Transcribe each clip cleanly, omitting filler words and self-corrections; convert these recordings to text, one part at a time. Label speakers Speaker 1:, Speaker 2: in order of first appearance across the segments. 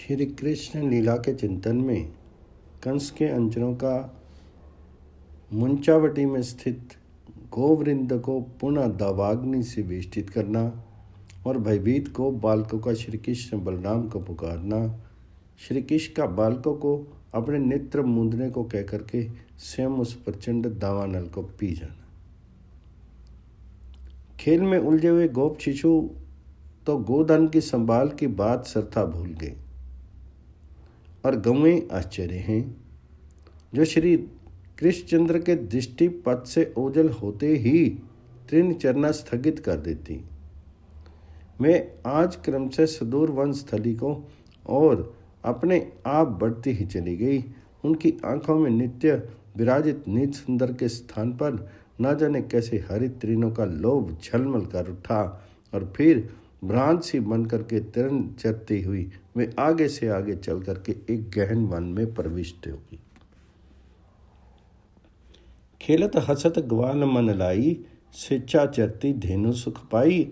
Speaker 1: श्री कृष्ण लीला के चिंतन में कंस के अंचलों का मुंचावटी में स्थित गोवृंद को पुनः दावाग्नि से वेष्टित करना और भयभीत को बालकों का श्री कृष्ण बलराम को पुकारना, श्री कृष्ण का बालकों को अपने नेत्र मूंदने को कह करके स्वयं उस प्रचंड दावानल को पी जाना। खेल में उलझे हुए गोप शिशु तो गोधन की संभाल की बात सरथा भूल गए और गौएं आश्चर्य हैं जो श्री कृष्णचंद्र के दृष्टि पथ से ओझल होते ही तृण चरना स्थगित कर देती। मैं आज क्रम से सुदूर वन स्थली को और अपने आप बढ़ती ही चली गई। उनकी आंखों में नित्य विराजित नीच सुंदर के स्थान पर न जाने कैसे हरित तृणों का लोभ झलमल कर उठा और फिर भ्रांत सी बन करके तृण चरती हुई वे आगे से आगे चल करके एक गहन वन में प्रविष्ट होगी। खेलत हसत ग्वाल मन लाई, स्वेच्छा चरती धेनु सुख पाई।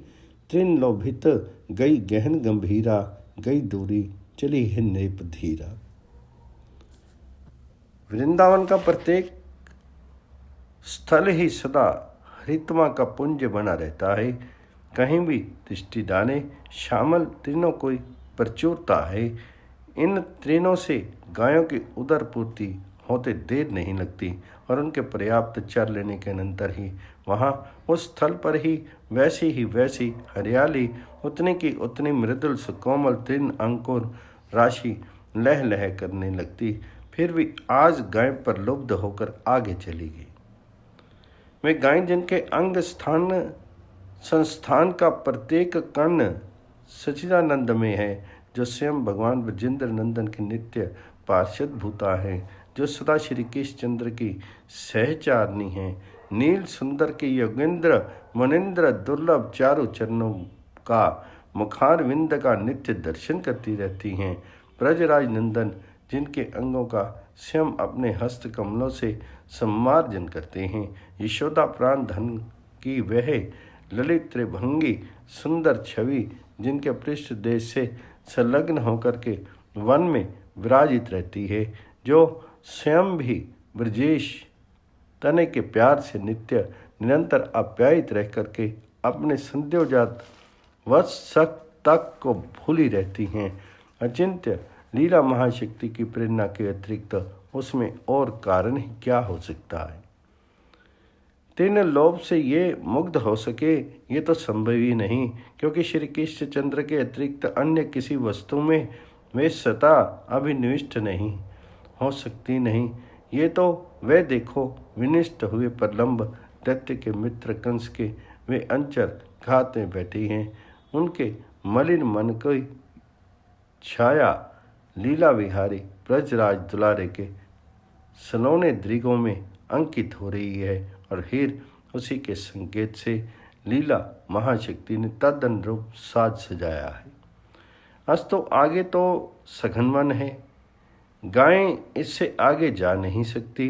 Speaker 1: तृण लोभित गई गहन गंभीरा, गई दूरी चली है नृप धीरा। वृंदावन का प्रत्येक स्थल ही सदा हरितमा का पुंज बना रहता है। कहीं भी दृष्टि डाले श्यामल तृणों को प्रचुरता है। इन तृणों से गायों की उदर पूर्ति होते देर नहीं लगती और उनके पर्याप्त चर लेने के अनंतर ही वहाँ उस स्थल पर ही वैसी हरियाली उतनी की उतनी मृदुल सुकोमल तृण अंकुर राशि लह लह करने लगती। फिर भी आज गाय पर लुब्ध होकर आगे चली गई। वे गाय जिनके अंग स्थान संस्थान का प्रत्येक कण सच्चिदानंद में है, जो स्वयं भगवान ब्रजेंद्र नंदन की नित्य पार्षद भूता है, जो सदा श्री कृष्णचंद्र की सहचारनी है, नील सुंदर के योगेंद्र मनेन्द्र दुर्लभ चारों चरणों का मुखार विंद का नित्य दर्शन करती रहती हैं, ब्रजराज नंदन जिनके अंगों का स्वयं अपने हस्त कमलों से सम्मार्जन करते हैं, यशोदा प्राण धन की वह ललित त्रिभंगी सुंदर छवि जिनके पृष्ठ देश से संलग्न होकर के वन में विराजित रहती है, जो स्वयं भी ब्रजेश तने के प्यार से नित्य निरंतर आप्यायित रह करके अपने संध्योजात वत्स तक को भूली रहती हैं। अचिंत्य लीला महाशक्ति की प्रेरणा के अतिरिक्त उसमें और कारण ही क्या हो सकता है। तीन लोभ से ये मुग्ध हो सके ये तो संभव ही नहीं, क्योंकि श्री कृष्णचंद्र के अतिरिक्त अन्य किसी वस्तु में वे सता अभिनिविष्ट नहीं हो सकती नहीं। ये तो वे देखो विनिष्ट हुए प्रलंब दैत्य के मित्र कंस के वे अंचर घात में बैठी हैं। उनके मलिन मन की छाया लीला विहारी ब्रजराज दुलारे के सलोने दृगों में अंकित हो रही है और फिर उसी के संकेत से लीला महाशक्ति ने तद्दन रूप साज सजाया है। अस्तु आगे तो सघन वन है, गायें इससे आगे जा नहीं सकती।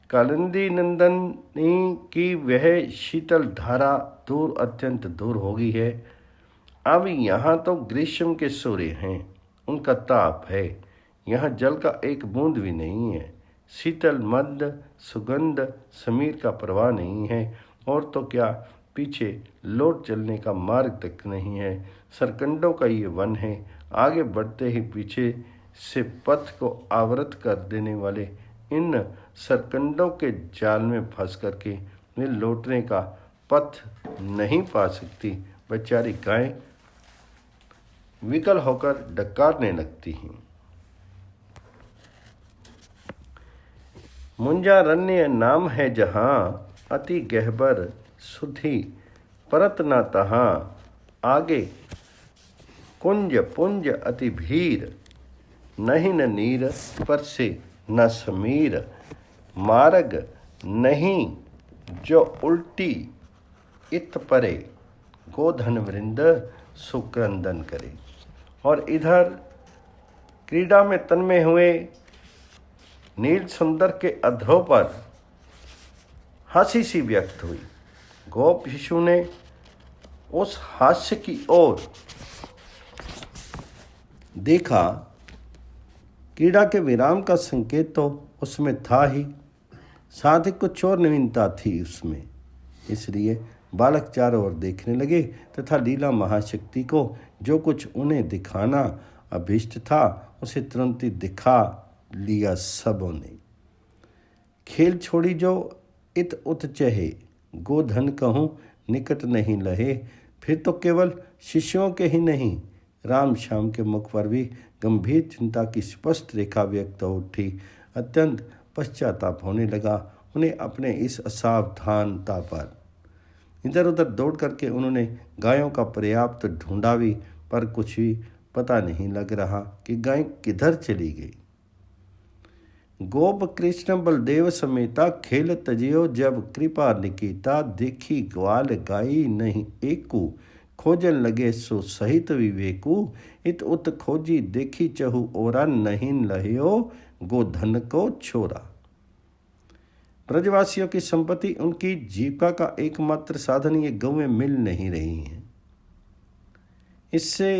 Speaker 1: कालिंदी नंदनी की वह शीतल धारा दूर अत्यंत दूर हो गई है। अब यहाँ तो ग्रीष्म के सूर्य हैं, उनका ताप है। यहाँ जल का एक बूंद भी नहीं है। शीतल मद सुगंध समीर का प्रवाह नहीं है और तो क्या पीछे लौट चलने का मार्ग तक नहीं है। सरकंडों का ये वन है। आगे बढ़ते ही पीछे से पथ को आवृत कर देने वाले इन सरकंडों के जाल में फंस करके वे लौटने का पथ नहीं पा सकती। बेचारी गायें विकल होकर डकारने लगती हैं। मुंजारण्य नाम है जहाँ, अति गहबर सुधि परत न तहाँ। आगे कुंज पुंज अति भीर, नहीं न नीर पर से न समीर। मार्ग नहीं जो उल्टी इत परे, गोधन वृंद सुक्रंदन करे। और इधर क्रीड़ा में तन्मय हुए नील सुंदर के अधरों पर हंसी सी व्यक्त हुई। गोप शिशु ने उस हास्य की ओर देखा क्रीड़ा के विराम का संकेत तो उसमें था ही, साथ ही कुछ और नवीनता थी उसमें। इसलिए बालक चारों ओर देखने लगे तथा लीला महाशक्ति को जो कुछ उन्हें दिखाना अभीष्ट था उसे तुरंत ही दिखा लिया सबों ने। खेल छोड़ी जो इत उत चहे, गोधन कहूँ निकट नहीं लहे। फिर तो केवल शिष्यों के ही नहीं, राम श्याम के मुख पर भी गंभीर चिंता की स्पष्ट रेखा व्यक्त हो उठी। अत्यंत पश्चाताप होने लगा उन्हें अपने इस असावधानता पर। इधर उधर दौड़ करके उन्होंने गायों का पर्याप्त ढूंढा भी, पर कुछ भी पता नहीं लग रहा कि गाय किधर चली गई। गोप कृष्ण बलदेव समेता खेल तजियो, जब कृपा निकीता देखी ग्वाल गाई नहीं एकू। खोजन लगे सो सहित विवेकू, इत उत खोजी देखी चहु ओरा नहीं लहियो गोधन को छोरा। ब्रजवासियों की संपत्ति उनकी जीविका का एकमात्र साधन ये गौएं मिल नहीं रही हैं। इससे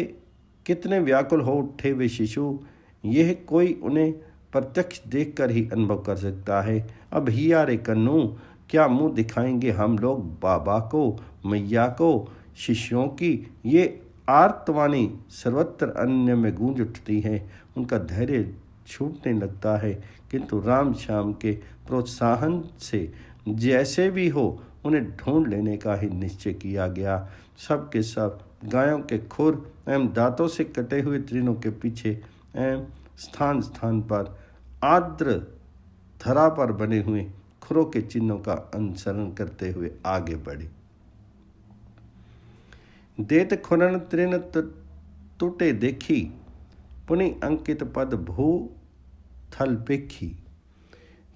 Speaker 1: कितने व्याकुल हो उठे वे शिशु, यह कोई उन्हें प्रत्यक्ष देखकर ही अनुभव कर सकता है। अब हिया रे कन्नू, क्या मुंह दिखाएंगे हम लोग बाबा को, मैया को। शिष्यों की ये आर्तवाणी सर्वत्र अन्य में गूंज उठती है। उनका धैर्य छूटने लगता है, किंतु राम श्याम के प्रोत्साहन से जैसे भी हो उन्हें ढूंढ लेने का ही निश्चय किया गया। सब के सब गायों के खुर एवं दांतों से कटे हुए तृणों के पीछे एवं स्थान स्थान पर आर्द्र धरा पर बने हुए खुरों के चिन्हों का अनुसरण करते हुए आगे बढ़े। देत खुरन तृण टूटे देखी, पुनि अंकित पद भू थल पेखी।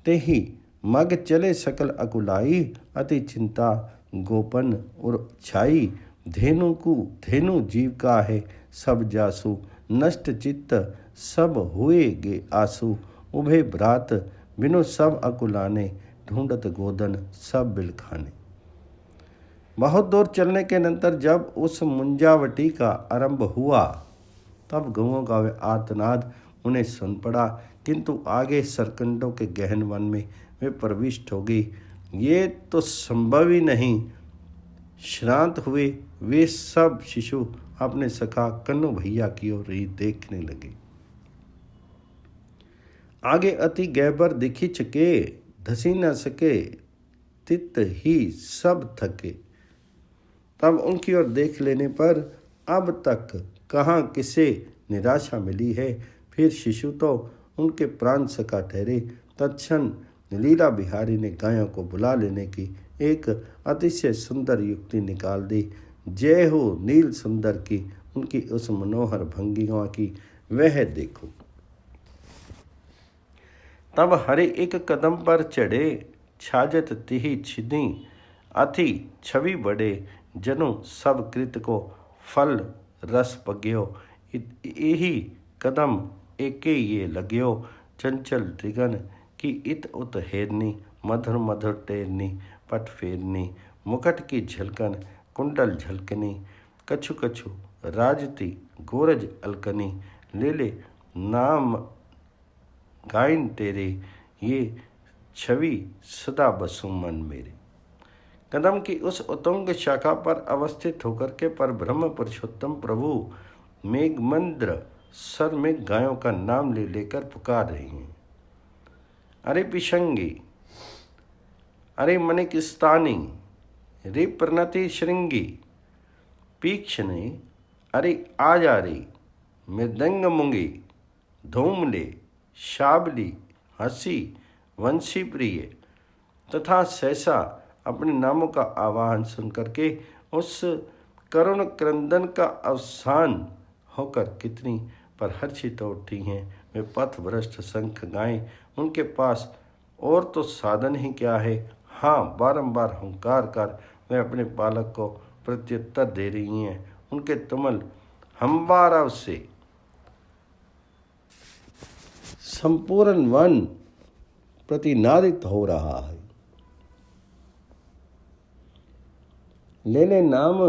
Speaker 1: तेहि मग चले सकल अकुलाई, अति चिंता गोपन उर छाई। धेनु जीव का है सब जासु, नष्ट चित्त सब हुए गे आसु। उभे भ्रात बिनु सब अकुलाने, ढूंढत गोधन सब बिलखाने। बहुत दूर चलने के अनंतर जब उस मुंजावटी का आरंभ हुआ, तब गौओं का वे आर्तनाद उन्हें सुन पड़ा, किंतु आगे सरकंडों के गहन वन में वे प्रविष्ट हो गई। ये तो संभव ही नहीं। श्रांत हुए वे सब शिशु अपने सखा कन्नू भैया की ओर ही देखने लगे। आगे अति गहबर दिखी चके, धसी न सके तित ही सब थके। तब उनकी ओर देख लेने पर अब तक कहाँ किसे निराशा मिली है। फिर शिशु तो उनके प्राण सखा ठहरे। तत्क्षण लीला बिहारी ने गायों को बुला लेने की एक अतिशय सुंदर युक्ति निकाल दी। जय हो नील सुंदर की, उनकी उस मनोहर भंगिमा की वह देखो। तब हरे एक कदम पर चढ़े, छाजत तिहि छिदी। अति छवि बड़े जनु सब कृत को, फल रस पग्यो। यही कदम एके ये लग्यो, चंचल त्रिगन की इत उत हेरनी। मधुर मधुर टेरनी पट फेरनी, मुकट की झलकन कुंडल झलकनी। कछु कछु राजती गोरज अलकनी, ले ले नाम गायन तेरे। ये छवि सदा बसु मन मेरे। कदम की उस उतुंग शाखा पर अवस्थित होकर के पर ब्रह्म पुरुषोत्तम प्रभु मेघमंद्र सर में गायों का नाम ले लेकर पुकार रही हैं। अरे पिशंगी, अरे मनिक स्थानी, रे प्रणति श्रृंगी। पीक्षणे, अरे आजा रे मृदंग मुंगी। धूमले, शाबली, हंसी, वंशी प्रिय। तथा सहसा अपने नामों का आवाहन सुन करके उस करुण क्रंदन का अवसान होकर कितनी पर हर्षित उठी हैं। वे पथ भ्रष्ट शंख गाएं, उनके पास और तो साधन ही क्या है। हाँ, बारंबार हुंकार कर वे अपने बालक को प्रत्युत्तर दे रही हैं। उनके तुमल हंबाराव से संपूर्ण वन प्रतिनादित हो रहा है। ले ले नाम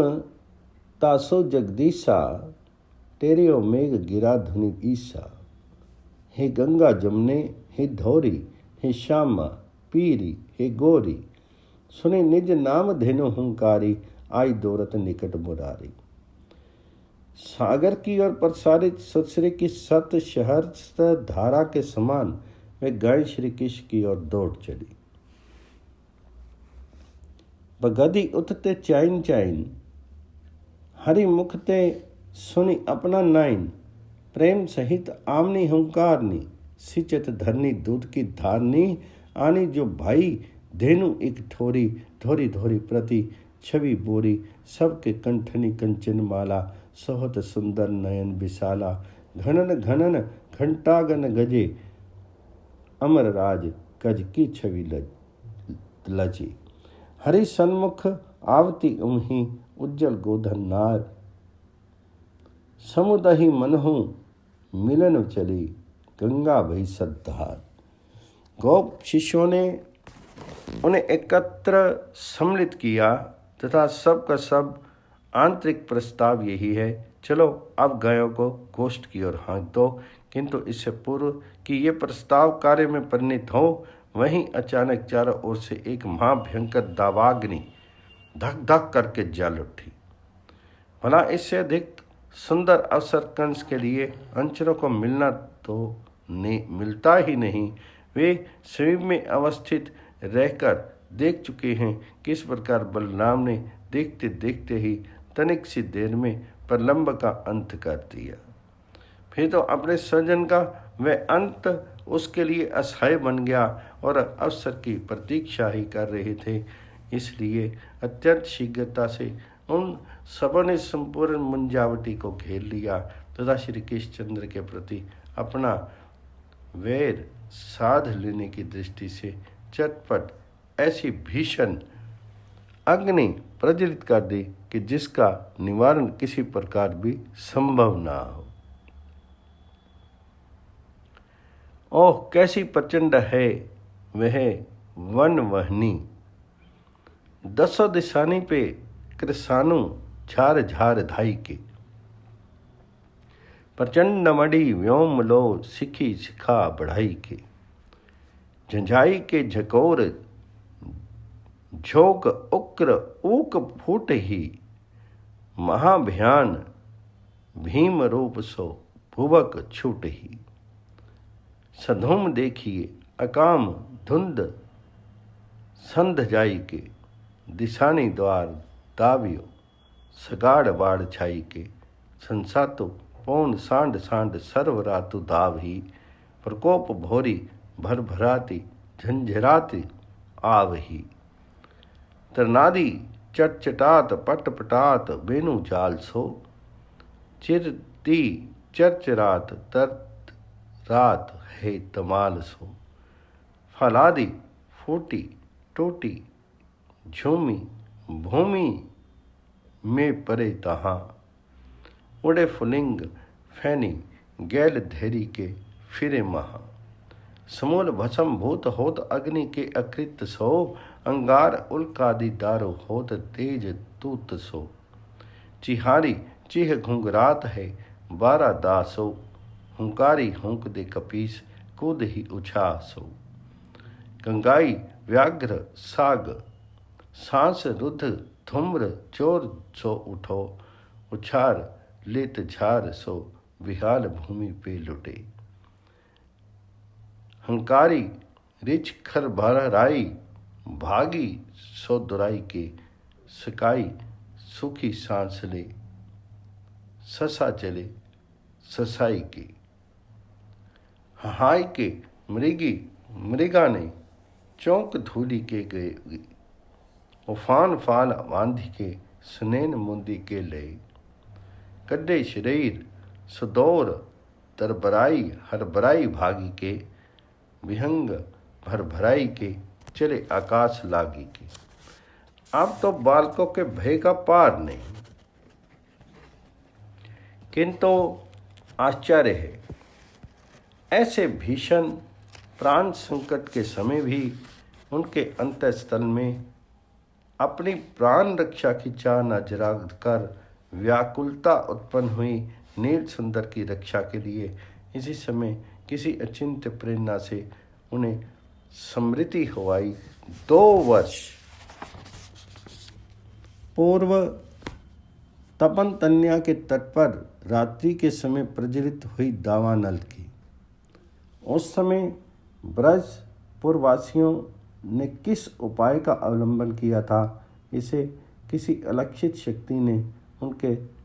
Speaker 1: तासो जगदीशा, तेरियो मेघ गिरा धुनि ईसा। हे गंगा जमुने हे धौरी, हे श्यामा पीरी हे गोरी, सुने निज नाम धेनु हुंकारी, आई दौरत निकट मुरारी। सागर की ओर प्रसारित सुश्री की सत सहस्र धारा के समान वे गाय श्री कृष्ण की ओर दौड़ चली। बगदी उठते चाइन चाइन, हरि मुखते सुनी अपना नाइन, प्रेम सहित आमनी हुंकारनी, सिचत धरनी दूध की धारनी, आनी जो भाई धेनु एक ठोरी, धोरी धोरी प्रति छवि बोरी, सबके कंठनी कंचन माला, सोहत सुंदर नयन विशाला, घनन घनन घंटागन गजे, अमर राज गज की छवि लजी। हरि सन्मुख आवती उम्ही, उज्जवल गोधन नार, समुदहि मनहु मिलन चली, गंगा भई सद्धार। गोप शिष्यों ने उन्हें एकत्र सम्मिलित किया तथा सब का सब आंतरिक प्रस्ताव यही है, चलो अब गायों को गोष्ठ की ओर हाँक दो। किंतु इससे पूर्व कि ये प्रस्ताव कार्य में परिणत हो, वहीं अचानक चारों ओर से एक महाभयंकर दावाग्नि धक धक करके जल उठी। भला इससे अधिक सुंदर अवसर कंस के लिए अंचलों को मिलना तो मिलता ही नहीं। वे शिव में अवस्थित रहकर देख चुके हैं किस प्रकार बलराम ने देखते देखते ही तनिक सी देर में प्रलंब का अंत कर दिया। फिर तो अपने स्वजन का वह अंत उसके लिए असह्य बन गया और अवसर की प्रतीक्षा ही कर रहे थे। इसलिए अत्यंत शीघ्रता से उन सबों ने संपूर्ण मुंजावटी को घेर लिया तथा श्री कृष्णचंद्र के प्रति अपना वैर साध लेने की दृष्टि से चटपट ऐसी भीषण अग्नि प्रज्वलित कर दी कि जिसका निवारण किसी प्रकार भी संभव ना हो। ओह कैसी प्रचंड है वह वन वहनी, दसों दिशानी पे कृसानु झार झार धाई के, प्रचंड मड़ी व्योम लो सिखी सिखा बढ़ाई के, झंझाई के झकोर झोंक उक्र ऊक फूट ही, महाभयान भीम रूप सो भुवक छूट ही। सधूम देखिए अकाम धुंध संध जाई के, दिशानी द्वार दावियो सगाड़ बाड़ छाई के, संसातो पौन सांड सांड सर्व रातु दाव ही, प्रकोप भोरी भर भराती झंझराती आव ही। तरनादी चटचटात पटपटात बेनु जाल सो, चिरती चरचरात तरत रात है तमाल सो। फलादी फूटी टूटी झूमी भूमि में परे तहाँ, उड़े फुलिंग फैनी गैल धैरी के फिरे महा। समूल भस्म भूत होत अग्नि के अकृत सो, अंगार उल्कादि दारो होत तेज तूत सो। चिहारी चिह घुंघरात है बारा दासो, हुंकारी हुंक दे कपीस कूद ही उछासो। गंगाई व्याघ्र साग सांस रुद्ध धूम्र चोर सो उठो, उछार लेत झार सो विहाल भूमि पे लुटे। हंकारी रिच खर भराई भागी सो दुराई के, सकाई सुखी सांस ले ससा चले ससाई के। हाय के मृगी मृगा ने चौंक धूली के गए, उफान फाल बांधी के सुनैन मुंदी के ले। कड्डे शरीर सुदौर तरबराई हरबराई भागी के, विहंग भरभराई के चले आकाश लागी के। अब तो बालकों के भय का पार नहीं, किंतु आश्चर्य है ऐसे भीषण प्राण संकट के समय भी उनके अंतःस्थल में अपनी प्राण रक्षा की चाह न जगा कर व्याकुलता उत्पन्न हुई नील सुंदर की रक्षा के लिए इसी समय किसी अचिंत्य प्रेरणा से उन्हें स्मृति हो आई। 2 वर्ष पूर्व तपन तन्या के तट पर रात्रि के समय प्रज्वलित हुई दावानल की। उस समय ब्रजपुरवासियों ने किस उपाय का अवलंबन किया था, इसे किसी अलक्षित शक्ति ने उनके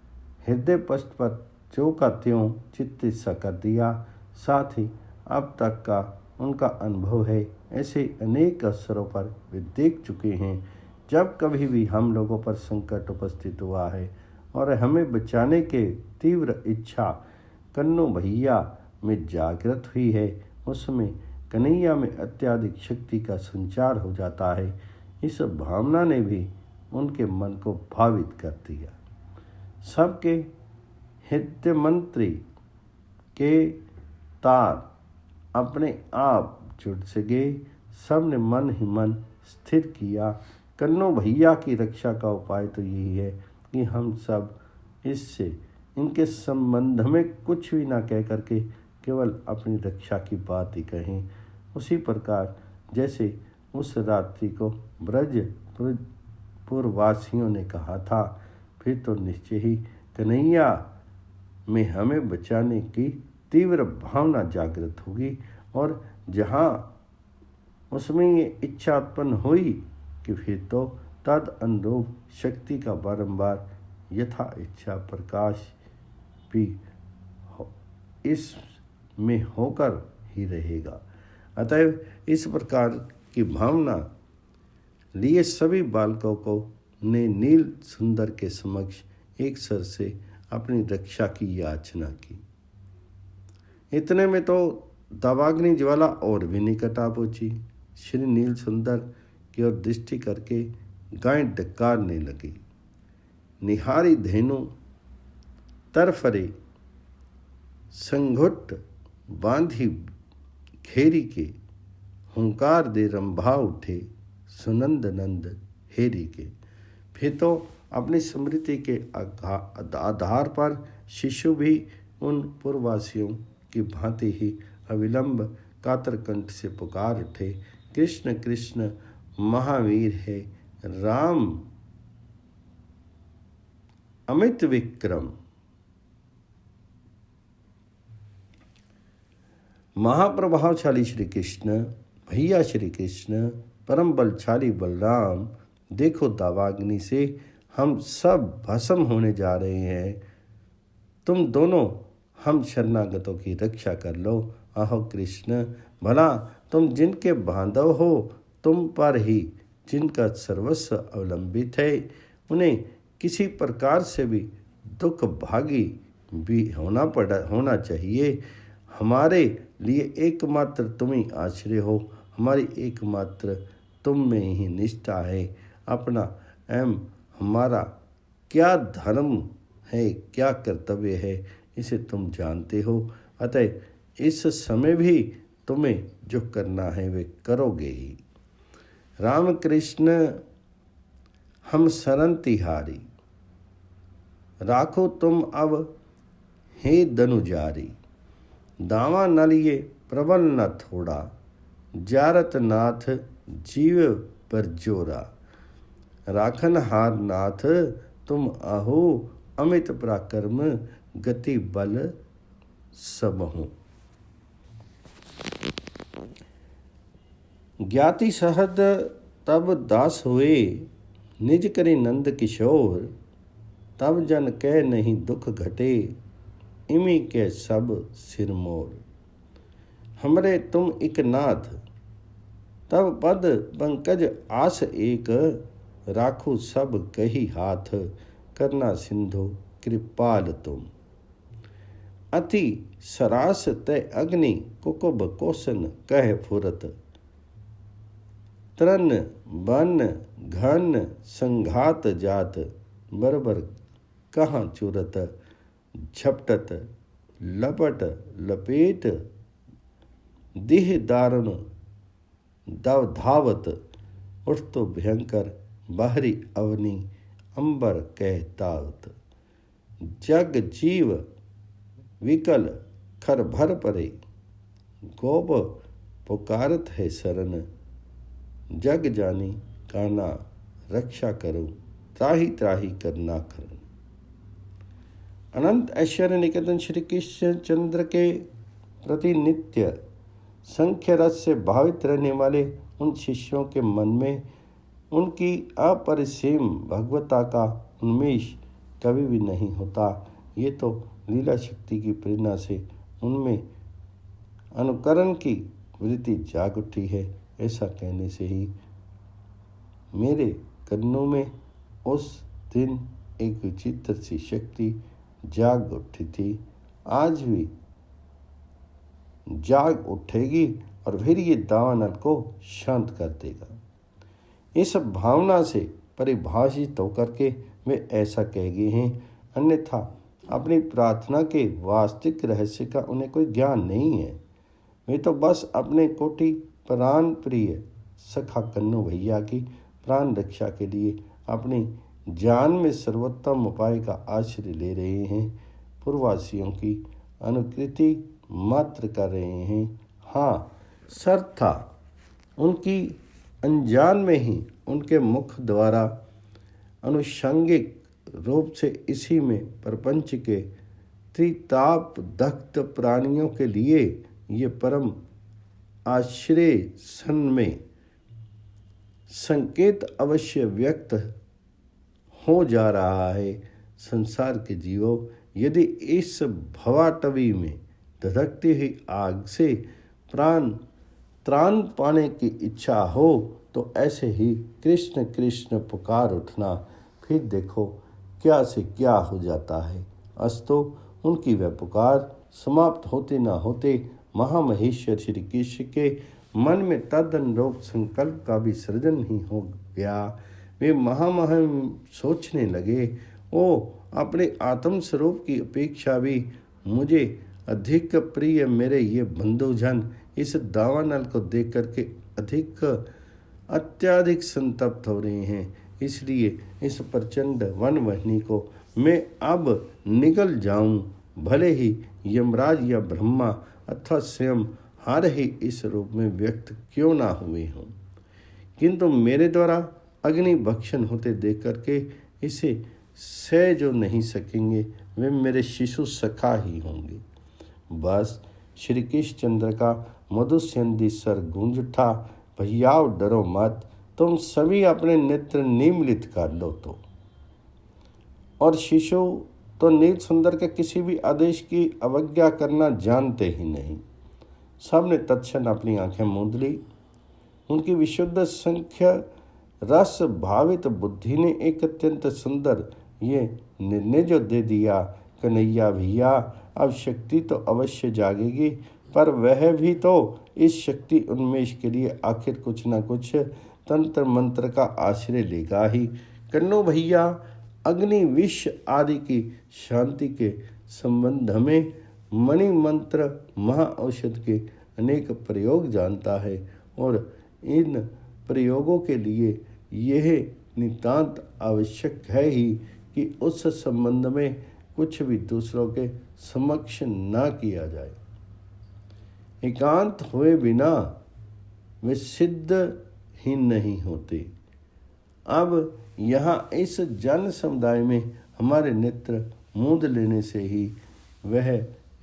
Speaker 1: हृदय पृष्ठ पर ज्यों का त्यों चित्रित सा कर दिया। साथ ही अब तक का उनका अनुभव है, ऐसे अनेक अवसरों पर वे देख चुके हैं जब कभी भी हम लोगों पर संकट उपस्थित हुआ है और हमें बचाने के तीव्र इच्छा कन्नू भैया में जागृत हुई है, उसमें कन्हैया में अत्यधिक शक्ति का संचार हो जाता है। इस भावना ने भी उनके मन को भावित कर दिया। सबके हृदय मंत्री के तार अपने आप जुड़ से गए। सब ने मन ही मन स्थिर किया, कन्नू भैया की रक्षा का उपाय तो यही है कि हम सब इससे इनके संबंध में कुछ भी ना कह करके केवल अपनी रक्षा की बात ही कहें। उसी प्रकार जैसे उस रात्रि को ब्रजपुरवासियों ने कहा था, फिर तो निश्चय ही कन्हैया में हमें बचाने की तीव्र भावना जागृत होगी और जहाँ उसमें ये इच्छा उत्पन्न हुई कि फिर तो तद अनुरूप शक्ति का बारंबार यथा इच्छा प्रकाश भी इस में होकर ही रहेगा। अतएव इस प्रकार की भावना लिए सभी बालकों को ने नील सुंदर के समक्ष एक स्वर से अपनी रक्षा की याचना की। इतने में तो दावाग्नि ज्वाला और भी निकट आ पहुंची। श्री नील सुंदर की ओर दृष्टि करके गाय डकारने लगी। निहारी धेनु तरफरे संघुट बांधी घेरी के, हुंकार दे रंभा उठे सुनंद नंद हेरी के। फिर तो अपनी स्मृति के आधार पर शिशु भी उन पूर्ववासियों की भांति ही अविलंब कातर कंठ से पुकार उठे, कृष्ण कृष्ण महावीर है राम अमित विक्रम। महाप्रभावशाली श्री कृष्ण, भैया श्री कृष्ण, परम बलशाली बलराम, देखो दावाग्नि से हम सब भस्म होने जा रहे हैं। तुम दोनों हम शरणागतों की रक्षा कर लो। आहो कृष्ण, भला तुम जिनके बांधव हो, तुम पर ही जिनका सर्वस्व अवलंबित है, उन्हें किसी प्रकार से भी दुख भागी भी होना चाहिए। हमारे लिए एकमात्र तुम ही आश्रय हो, हमारी एकमात्र तुम में ही निष्ठा है। अपना एवं हमारा क्या धर्म है, क्या कर्तव्य है, इसे तुम जानते हो। अतः इस समय भी तुम्हें जो करना है वे करोगे ही। राम कृष्ण हम शरण तिहारी, राखो तुम अब हे धनुजारी। दावा न लिए प्रबल न थोड़ा, जारत नाथ जीव पर जोरा। राखन हार नाथ तुम आहो, अमित पराक्रम गति बल सबहु। ज्ञाति सहद तब दास हुए, निज करी नंद किशोर। तब जन कह नहीं दुख घटे, इमी के सब सिरमोर। हमरे तुम इक नाथ, तब पद पंकज आस एक। राखो सब कही हाथ, करना सिंधु कृपाल तुम। अति सरास तय अग्नि, कुकुब कोसन कह फुरत। तृण बन घन संघात जात, बरबर कहाँ चुरत। झपटत लपट लपेट, देह दारुण दव धावत। उठ तो भयंकर बाहरी अवनी, अंबर कहतावत। जग जीव विकल खर भर परे, गोब पुकारत है शरण, जग जानी काना रक्षा करो, त्राही त्राही करना करन। अनंत ऐश्वर्य निकेतन श्री कृष्ण चंद्र के प्रति नित्य संख्य रस से भावित रहने वाले उन शिष्यों के मन में उनकी अपरिसीम भगवता का उन्मेष कभी भी नहीं होता। ये तो लीला शक्ति की प्रेरणा से उनमें अनुकरण की वृत्ति जाग उठी है। ऐसा कहने से ही मेरे कन्नों में उस दिन एक विचित्र सी शक्ति जाग उठी थी, आज भी जाग उठेगी और फिर ये दावानल को शांत कर देगा। इस भावना से परिभाषित होकर के वे ऐसा कह गए हैं, अन्यथा अपनी प्रार्थना के वास्तविक रहस्य का उन्हें कोई ज्ञान नहीं है। वे तो बस अपने कोटि प्राण प्रिय सखा कन्नू भैया की प्राण रक्षा के लिए अपनी जान में सर्वोत्तम उपाय का आश्रय ले रहे हैं, पूर्ववासियों की अनुकृति मात्र कर रहे हैं। हाँ, शर्त था उनकी अनजान में ही उनके मुख द्वारा अनुषंगिक रूप से इसी में प्रपंच के त्रिताप दग्ध प्राणियों के लिए ये परम आश्रय सन में संकेत अवश्य व्यक्त हो जा रहा है। संसार के जीवों, यदि इस भवाटवी में धधकती हुई आग से त्राण पाने की इच्छा हो तो ऐसे ही कृष्ण कृष्ण पुकार उठना, फिर देखो क्या से क्या हो जाता है। अस्तु उनकी वह पुकार समाप्त होते न होते महामहेश्वर श्री कृष्ण के मन में तदनुरूप संकल्प का भी सृजन ही हो गया। वे महामहिम सोचने लगे, ओ अपने आत्म स्वरूप की अपेक्षा भी मुझे अधिक प्रिय मेरे ये बंधुजन इस दावानल को देख करके अत्यधिक संतप्त हो रहे हैं। इसलिए इस प्रचंड वनवहनी को मैं अब निगल जाऊं, भले ही यमराज या ब्रह्मा अथवा स्वयं हार ही इस रूप में व्यक्त क्यों ना हुए हों, किंतु मेरे द्वारा अग्नि भक्षण होते देख करके इसे सह जो नहीं सकेंगे वे मेरे शिशु सखा ही होंगे। बस श्री कृष्ण चंद्र का मधुस्यंदी स्वर गूंज उठा, भैयाओ डरो मत, तुम सभी अपने नेत्र निमीलित कर लो। तो और शिशु तो नील सुंदर के किसी भी आदेश की अवज्ञा करना जानते ही नहीं। सब ने तत्क्षण अपनी आंखें मूंद ली। उनकी विशुद्ध संख्या रस भावित बुद्धि ने एक अत्यंत सुंदर ये निर्णय जो दे दिया, कन्हैया भैया अब शक्ति तो अवश्य जागेगी, पर वह भी तो इस शक्ति उन्मेष के लिए आखिर कुछ न कुछ तंत्र मंत्र का आश्रय लेगा ही। कन्नू भैया अग्नि विष आदि की शांति के संबंध में मणि मंत्र महाऔषध के अनेक प्रयोग जानता है और इन प्रयोगों के लिए यह नितांत आवश्यक है ही कि उस संबंध में कुछ भी दूसरों के समक्ष ना किया जाए। एकांत हुए बिना वे सिद्ध ही नहीं होते। अब यहाँ इस जन समुदाय में हमारे नेत्र मूंद लेने से ही वह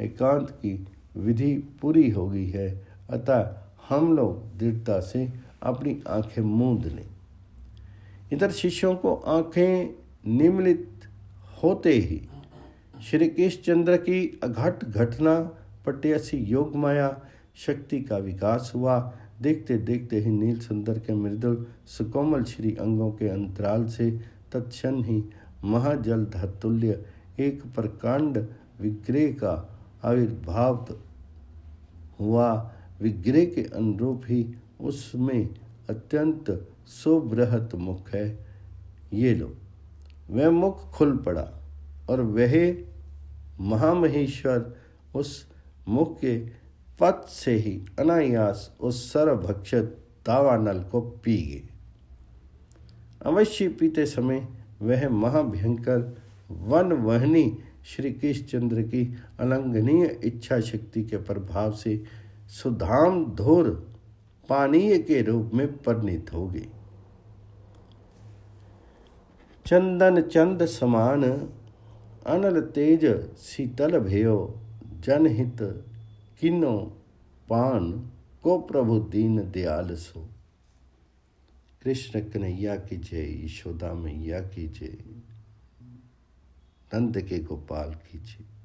Speaker 1: एकांत की विधि पूरी हो गई है, अतः हम लोग दृढ़ता से अपनी आंखें मूंद लें। इधर शिष्यों को आंखें निमीलित होते ही श्री कृष्ण चंद्र की अघट घटना पट्यसी योग माया शक्ति का विकास हुआ। देखते देखते ही नील सुंदर के मृदुल सुकोमल श्री अंगों के अंतराल से तत्क्षण ही महाजल धतुल्य एक प्रकांड विग्रह का आविर्भाव हुआ। विग्रह के अनुरूप ही उसमें अत्यंत सुबृहत मुख है। ये लो, वह मुख खुल पड़ा और वह महामहेश्वर उस मुख के पथ से ही अनायास उस सर्वभक्षक दावानल को पी गए। अवश्य पीते समय वह महाभयंकर वनवहनी श्री कृष्णचंद्र की अलंघनीय इच्छा शक्ति के प्रभाव से सुधाम धोर पानीय के रूप में परिणित होगी। चंदन चंद समान अनल तेज शीतल भयो, जनहित किन्नो पान को प्रभु दीन दयाल सो। कृष्ण कन्हैया की जय, यशोदा मैया की जय, नंद के गोपाल की जय।